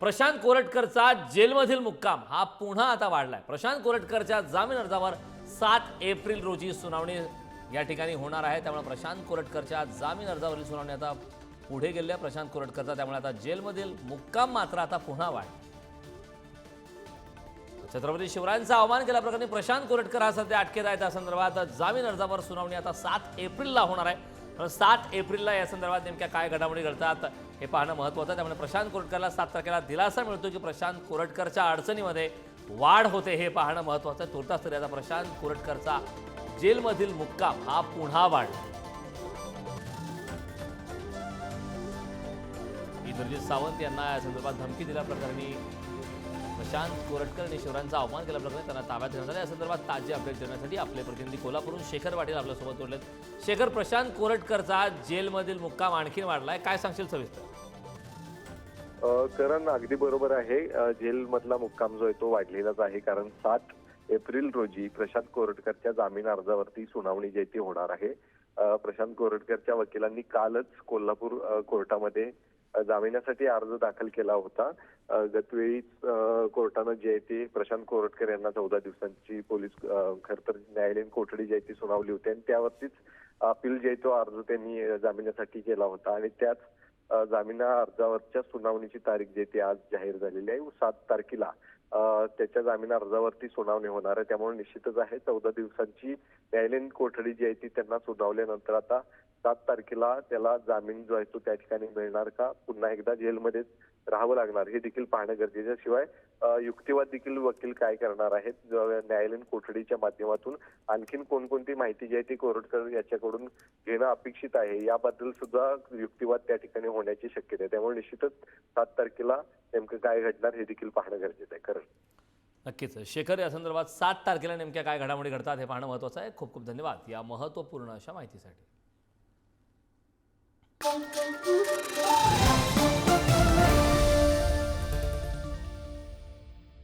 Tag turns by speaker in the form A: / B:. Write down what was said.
A: प्रशांत कोरटकरचा जेलमधील मुक्काम हा पुन्हा आता वाढलाय। प्रशांत कोरटकरच्या जामीन अर्जावर 7 एप्रिल रोजी सुनावणी या ठिकाणी होणार आहे। त्यामुळे प्रशांत कोरटकरच्या जामीन अर्जावरील सुनावणी आता पुढे गेली आहे। प्रशांत कोरटकरचा त्यामुळे आता जेलमधील मुक्काम मात्र आता पुन्हा वाढला। छत्रपती शिवरायांचा अवमान केल्याप्रकरणी प्रशांत कोरटकर हा सध्या अटकेत आहे। त्या संदर्भात जामीन अर्जावर सुनावणी आता 7 एप्रिलला होणार आहे। 7 एप्रिलला या संदर्भात नेमक्या काय घडामोडी घडतात हे पाहणं महत्त्वाचं आहे। त्यामुळे प्रशांत कोरटकरला 7 तारखेला दिलासा मिळतो की प्रशांत कोरटकरच्या अडचणीमध्ये वाढ होते हे पाहणं महत्त्वाचं आहे। तुर्तास तरी आता प्रशांत कोरटकरचा जेलमधील मुक्काम हा पुन्हा वाढला। इंद्रजित सावंत यांना या संदर्भात धमकी दिल्याप्रकरणी प्रशांत कोरटकर आणि शिवरायांचा अवमान केल्याप्रकरणी त्यांना ताब्यात घेण्यात आले। या संदर्भात ताजे अपडेट देण्यासाठी आपले प्रतिनिधी कोल्हापूरहून शेखर पाटील आपल्यासोबत जोडलेत। शेखर, प्रशांत कोरटकरचा जेलमधील मुक्काम आणखीन वाढलाय, काय सांगशील सविस्तर?
B: करण अगदी बरोबर आहे। जेलमधला मुक्काम जो आहे तो वाढलेलाच आहे, कारण 7 एप्रिल रोजी प्रशांत कोरटकरच्या जामीन अर्जावरती सुनावणी जी ती होणार आहे। प्रशांत कोरटकरच्या वकिलांनी कालच कोल्हापूर कोर्टामध्ये जामिनासाठी अर्ज दाखल केला होता। गतवेळीच कोर्टानं जे ते प्रशांत कोरटकर यांना 14 दिवसांची पोलीस खरं तर न्यायालयीन कोठडी जी ती सुनावली होती आणि त्यावरतीच अपील जे तो अर्ज त्यांनी जामिनासाठी केला होता आणि त्याच जामिना अर्जावरच्या सुनावणीची तारीख जी ती आज जाहीर झालेली आहे। 7 तारखेला त्याच्या जामीन अर्जावरती सुनावणी होणार आहे। त्यामुळे निश्चितच आहे 14 दिवसांची न्यायालयीन कोठडी जी आहे ती त्यांना सुनावल्यानंतर आता 7 तारखेला त्याला जामीन जो आहे तो त्या ठिकाणी मिळणार का, पुन्हा एकदा जेलमध्येच राहावं लागणार हे देखील पाहणं गरजेचं। शिवाय युक्तिवाद देखील वकील काय करणार आहेत, न्यायालयीन कोठडीच्या माध्यमातून आणखीन कोणकोणती माहिती जी आहे ती कोरटकर याच्याकडून घेणं अपेक्षित आहे याबद्दल सुद्धा युक्तिवाद त्या ठिकाणी होण्याची शक्यता आहे। त्यामुळे निश्चितच 7 तारखेला नेमकं काय घडणार हे देखील पाहणं गरजेचं आहे। खरं
A: नक्कीच शेखर, या संदर्भात 7 तारखेला नेमक्या काय घडामोडी घडतात हे पाहणं महत्त्वाचं आहे। खूप खूप धन्यवाद या महत्त्वपूर्ण अशा माहितीसाठी।